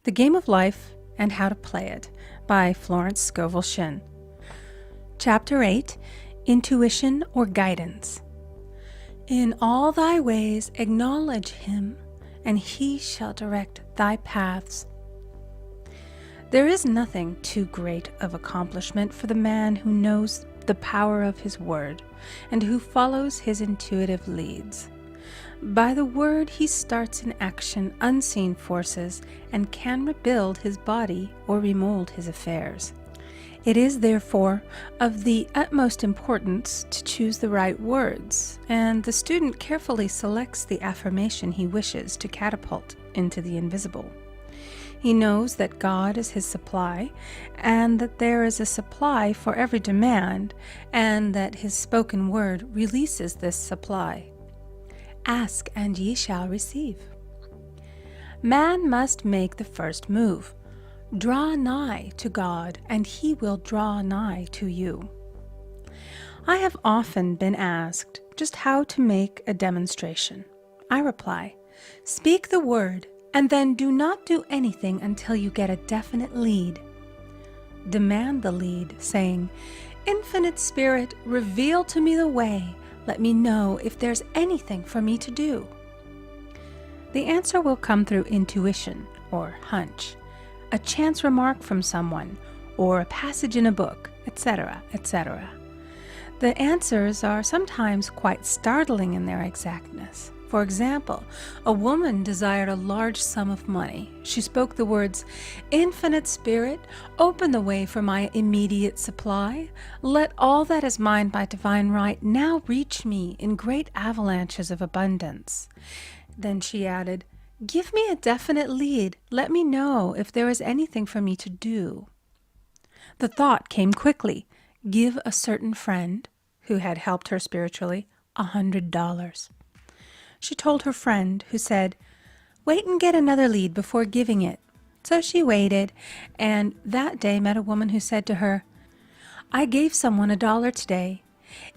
The Game of Life and How to Play It by Florence Scovel Shinn. Chapter 8, Intuition or Guidance. In all thy ways acknowledge him, and he shall direct thy paths. There is nothing too great of accomplishment for the man who knows the power of his word and who follows his intuitive leads. By the word he starts in action unseen forces and can rebuild his body or remold his affairs. It is therefore of the utmost importance to choose the right words, and the student carefully selects the affirmation he wishes to catapult into the invisible. He knows that God is his supply, and that there is a supply for every demand, and that his spoken word releases this supply. Ask, and ye shall receive. Man must make the first move. Draw nigh to God, and he will draw nigh to you. I have often been asked just how to make a demonstration. I reply, speak the word, and then do not do anything until you get a definite lead. Demand the lead, saying, Infinite Spirit, reveal to me the way. Let me know if there's anything for me to do. The answer will come through intuition or hunch, a chance remark from someone, or a passage in a book, etc., etc. The answers are sometimes quite startling in their exactness. For example, a woman desired a large sum of money. She spoke the words, Infinite Spirit, open the way for my immediate supply. Let all that is mine by divine right now reach me in great avalanches of abundance. Then she added, give me a definite lead. Let me know if there is anything for me to do. The thought came quickly. Give a certain friend, who had helped her spiritually, $100. She told her friend, who said, wait and get another lead before giving it. So she waited, and that day met a woman who said to her, I gave someone $1 today.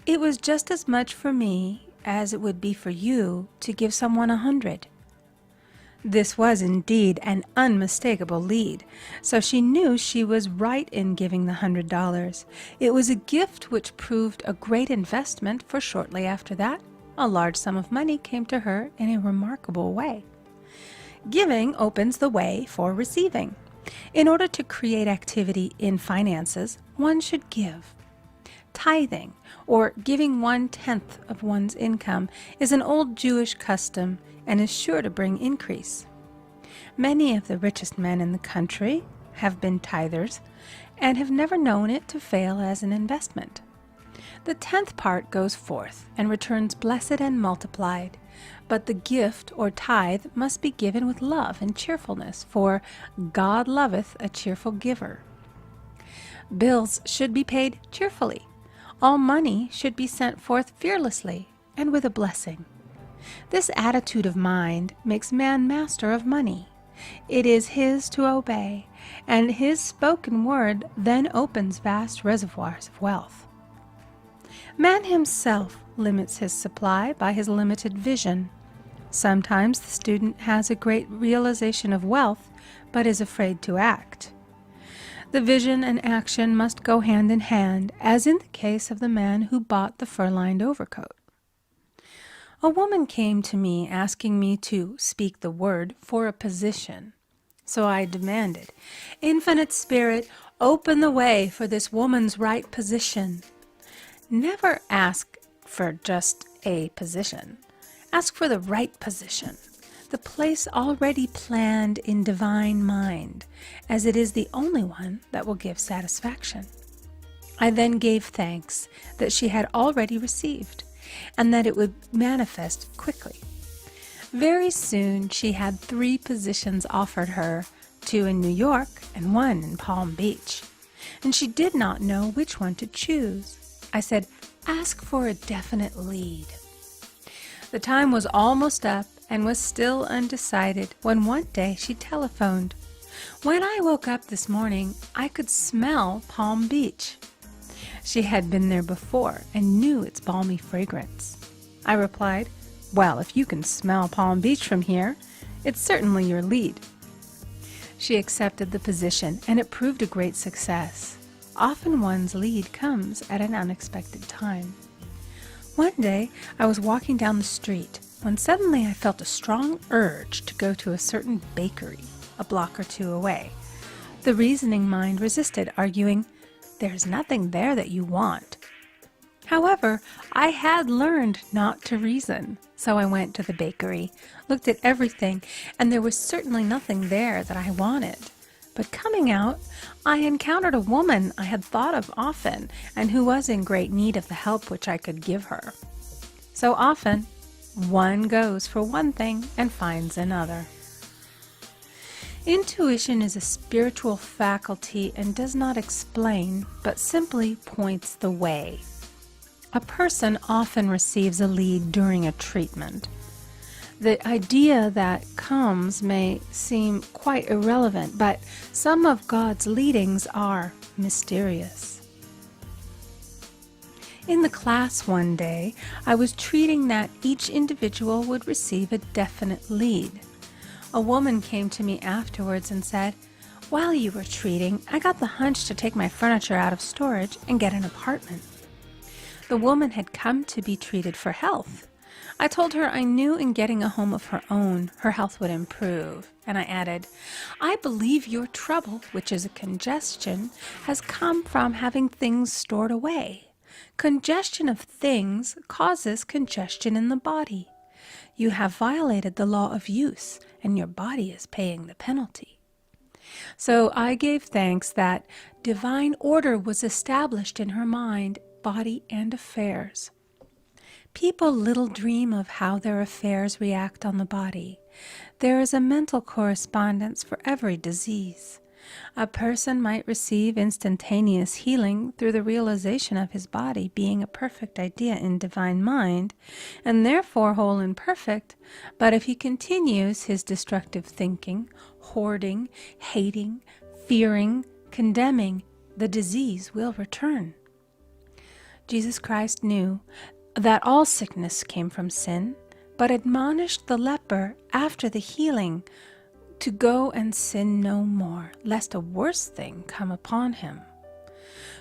It was just as much for me as it would be for you to give someone 100. This was indeed an unmistakable lead, so she knew she was right in giving the $100. It was a gift which proved a great investment, for shortly after that, a large sum of money came to her in a remarkable way. Giving opens the way for receiving. In order to create activity in finances, one should give. Tithing, or giving 1/10 of one's income, is an old Jewish custom and is sure to bring increase. Many of the richest men in the country have been tithers and have never known it to fail as an investment. The 10th part goes forth and returns blessed and multiplied, but the gift or tithe must be given with love and cheerfulness, for God loveth a cheerful giver. Bills should be paid cheerfully. All money should be sent forth fearlessly and with a blessing. This attitude of mind makes man master of money. It is his to obey, and his spoken word then opens vast reservoirs of wealth. Man himself limits his supply by his limited vision. Sometimes the student has a great realization of wealth, but is afraid to act. The vision and action must go hand in hand, as in the case of the man who bought the fur-lined overcoat. A woman came to me asking me to speak the word for a position. So I demanded, Infinite Spirit, open the way for this woman's right position. Never ask for just a position. Ask for the right position, the place already planned in divine mind, as it is the only one that will give satisfaction. I then gave thanks that she had already received, and that it would manifest quickly. Very soon she had 3 positions offered her, 2 in New York and 1 in Palm Beach, and she did not know which one to choose. I said, ask for a definite lead. The time was almost up and was still undecided when one day she telephoned. When I woke up this morning, I could smell Palm Beach. She had been there before and knew its balmy fragrance. I replied, well, if you can smell Palm Beach from here, it's certainly your lead. She accepted the position, and it proved a great success. Often one's lead comes at an unexpected time. One day, I was walking down the street when suddenly I felt a strong urge to go to a certain bakery a block or two away. The reasoning mind resisted, arguing, "There's nothing there that you want." However, I had learned not to reason, so I went to the bakery, looked at everything, and there was certainly nothing there that I wanted. But coming out, I encountered a woman I had thought of often and who was in great need of the help which I could give her. So often, one goes for one thing and finds another. Intuition is a spiritual faculty and does not explain, but simply points the way. A person often receives a lead during a treatment. The idea that comes may seem quite irrelevant, but some of God's leadings are mysterious. In the class one day, I was treating that each individual would receive a definite lead. A woman came to me afterwards and said, "While you were treating, I got the hunch to take my furniture out of storage and get an apartment." The woman had come to be treated for health. I told her I knew in getting a home of her own, her health would improve. And I added, "I believe your trouble, which is a congestion, has come from having things stored away. Congestion of things causes congestion in the body. You have violated the law of use, and your body is paying the penalty." So I gave thanks that divine order was established in her mind, body, and affairs. People little dream of how their affairs react on the body. There is a mental correspondence for every disease. A person might receive instantaneous healing through the realization of his body being a perfect idea in divine mind, and therefore whole and perfect, but if he continues his destructive thinking, hoarding, hating, fearing, condemning, the disease will return. Jesus Christ knew that all sickness came from sin, but admonished the leper after the healing to go and sin no more, lest a worse thing come upon him.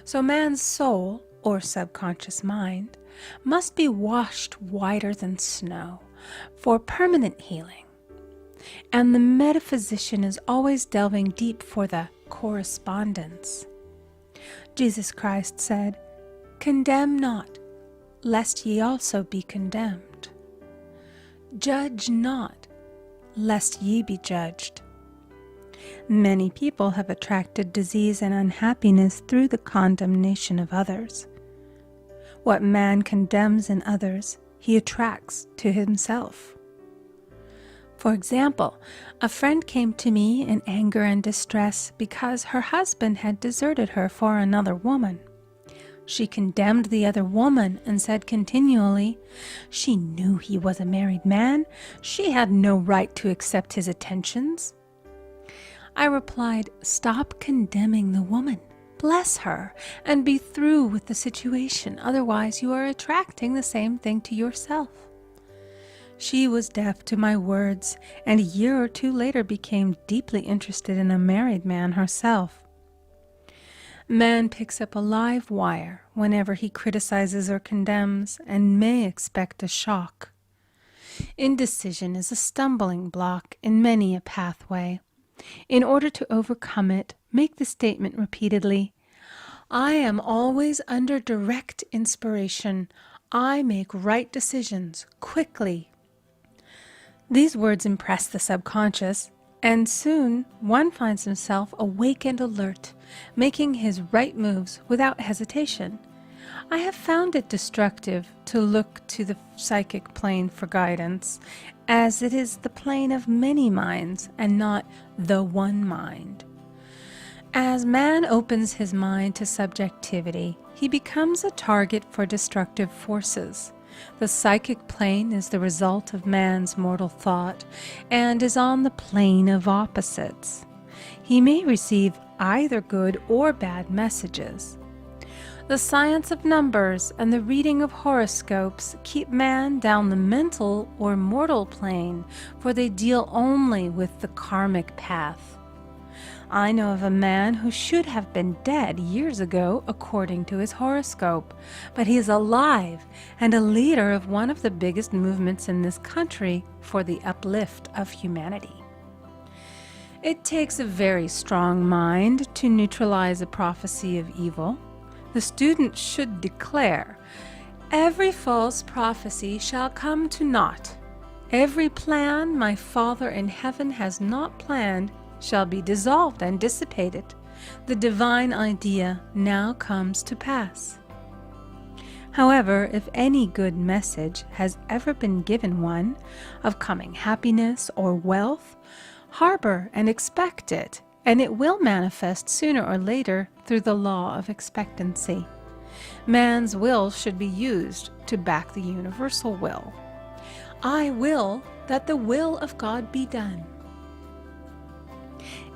So man's soul, or subconscious mind, must be washed whiter than snow for permanent healing. And the metaphysician is always delving deep for the correspondence. Jesus Christ said, "Condemn not, lest ye also be condemned. Judge not, lest ye be judged." Many people have attracted disease and unhappiness through the condemnation of others. What man condemns in others, he attracts to himself. For example, a friend came to me in anger and distress because her husband had deserted her for another woman. She condemned the other woman and said continually, "She knew he was a married man. She had no right to accept his attentions." I replied, "Stop condemning the woman. Bless her and be through with the situation. Otherwise, you are attracting the same thing to yourself." She was deaf to my words, and a year or two later became deeply interested in a married man herself. Man picks up a live wire whenever he criticizes or condemns and may expect a shock. Indecision is a stumbling block in many a pathway. In order to overcome it, make the statement repeatedly, "I am always under direct inspiration. I make right decisions quickly." These words impress the subconscious, and soon one finds himself awake and alert, making his right moves without hesitation. I have found it destructive to look to the psychic plane for guidance, as it is the plane of many minds and not the one mind. As man opens his mind to subjectivity, he becomes a target for destructive forces. The psychic plane is the result of man's mortal thought and is on the plane of opposites. He may receive either good or bad messages. The science of numbers and the reading of horoscopes keep man down the mental or mortal plane, for they deal only with the karmic path. I know of a man who should have been dead years ago according to his horoscope, but he is alive and a leader of one of the biggest movements in this country for the uplift of humanity. It takes a very strong mind to neutralize a prophecy of evil. The student should declare, "Every false prophecy shall come to naught. Every plan my Father in heaven has not planned shall be dissolved and dissipated. The divine idea now comes to pass." However, if any good message has ever been given one of coming happiness or wealth, harbor and expect it, and it will manifest sooner or later through the law of expectancy. Man's will should be used to back the universal will. I will that the will of God be done.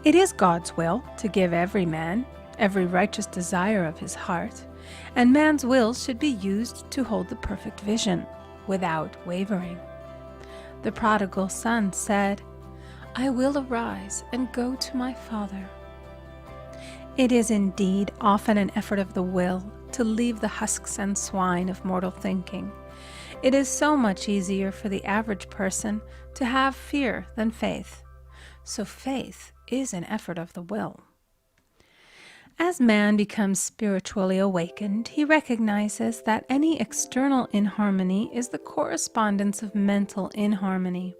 It is God's will to give every man every righteous desire of his heart, and man's will should be used to hold the perfect vision without wavering. The prodigal son said, "I will arise and go to my father." It is indeed often an effort of the will to leave the husks and swine of mortal thinking. It is so much easier for the average person to have fear than faith. So faith is an effort of the will. As man becomes spiritually awakened, he recognizes that any external inharmony is the correspondence of mental inharmony.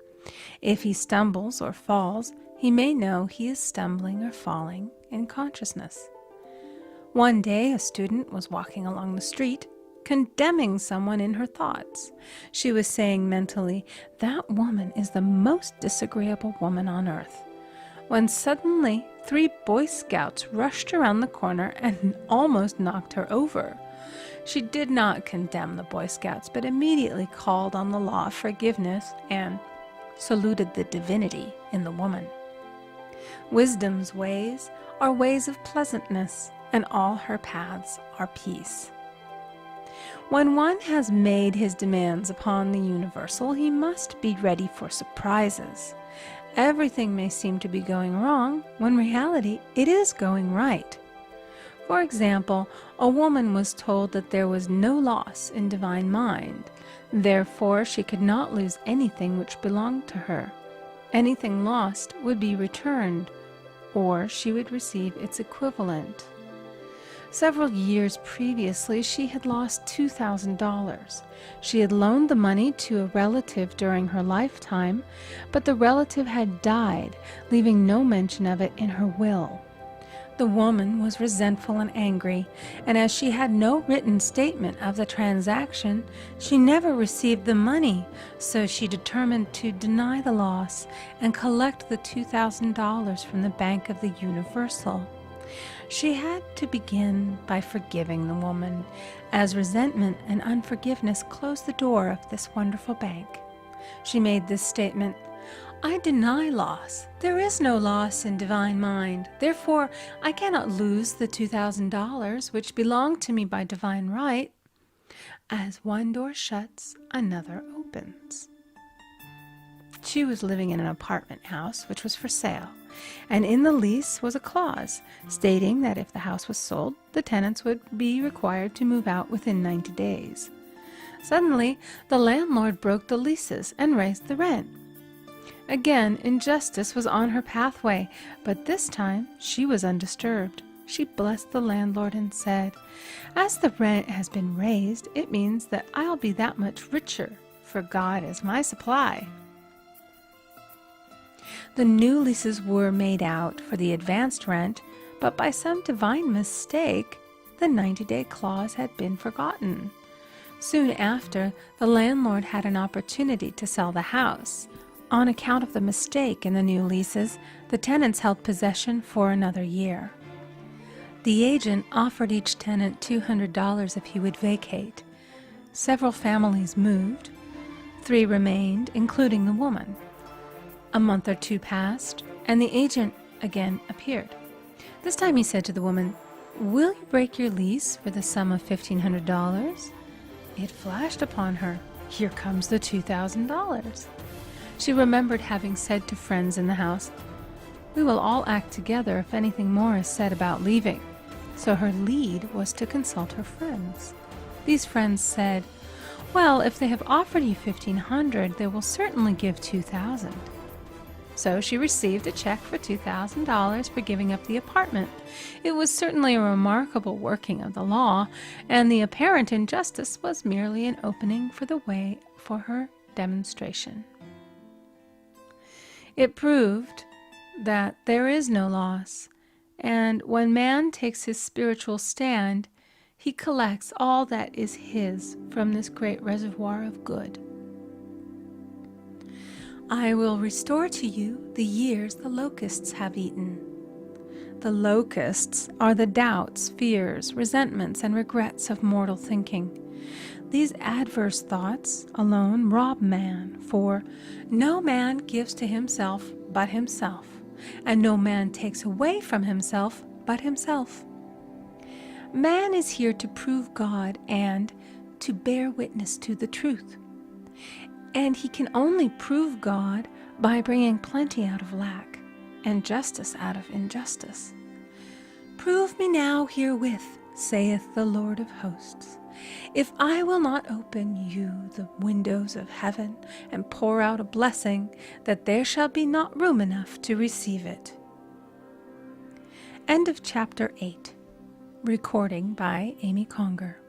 If he stumbles or falls, he may know he is stumbling or falling in consciousness. One day, a student was walking along the street, condemning someone in her thoughts. She was saying mentally, "That woman is the most disagreeable woman on earth," when suddenly 3 Boy Scouts rushed around the corner and almost knocked her over. She did not condemn the Boy Scouts, but immediately called on the law of forgiveness and saluted the divinity in the woman. Wisdom's ways are ways of pleasantness, and all her paths are peace. When one has made his demands upon the universal, he must be ready for surprises. Everything may seem to be going wrong, when in reality it is going right. For example, a woman was told that there was no loss in divine mind. Therefore, she could not lose anything which belonged to her. Anything lost would be returned, or she would receive its equivalent. Several years previously, she had lost $2,000. She had loaned the money to a relative during her lifetime, but the relative had died, leaving no mention of it in her will. The woman was resentful and angry, and as she had no written statement of the transaction, she never received the money, so she determined to deny the loss and collect the $2,000 from the Bank of the Universal. She had to begin by forgiving the woman, as resentment and unforgiveness closed the door of this wonderful bank. She made this statement, "I deny loss. There is no loss in divine mind. Therefore, I cannot lose the $2,000 which belong to me by divine right. As one door shuts, another opens." She was living in an apartment house which was for sale, and in the lease was a clause stating that if the house was sold, the tenants would be required to move out within 90 days. Suddenly, the landlord broke the leases and raised the rent. Again, injustice was on her pathway, but this time she was undisturbed. She blessed the landlord and said, "As the rent has been raised, it means that I'll be that much richer, for God is my supply." The new leases were made out for the advanced rent, but by some divine mistake, the 90-day clause had been forgotten. Soon after, the landlord had an opportunity to sell the house. On account of the mistake in the new leases, the tenants held possession for another year. The agent offered each tenant $200 if he would vacate. Several families moved. 3 remained, including the woman. A month or 2 passed, and the agent again appeared. This time he said to the woman, "Will you break your lease for the sum of $1,500? It flashed upon her, "Here comes the $2,000. She remembered having said to friends in the house, We will all act together if anything more is said about leaving. So her lead was to consult her friends. These friends said, "Well, if they have offered you 1,500, they will certainly give 2,000. So she received a check for $2,000 for giving up the apartment. It was certainly a remarkable working of the law, and the apparent injustice was merely an opening for the way for her demonstration. It proved that there is no loss, and when man takes his spiritual stand, he collects all that is his from this great reservoir of good. I will restore to you the years the locusts have eaten. The locusts are the doubts, fears, resentments, and regrets of mortal thinking. These adverse thoughts alone rob man, for no man gives to himself but himself, and no man takes away from himself but himself. Man is here to prove God and to bear witness to the truth. And he can only prove God by bringing plenty out of lack and justice out of injustice. Prove me now herewith, saith the Lord of hosts, if I will not open you the windows of heaven and pour out a blessing, that there shall be not room enough to receive it. End of chapter 8. Recording by Amy Conger.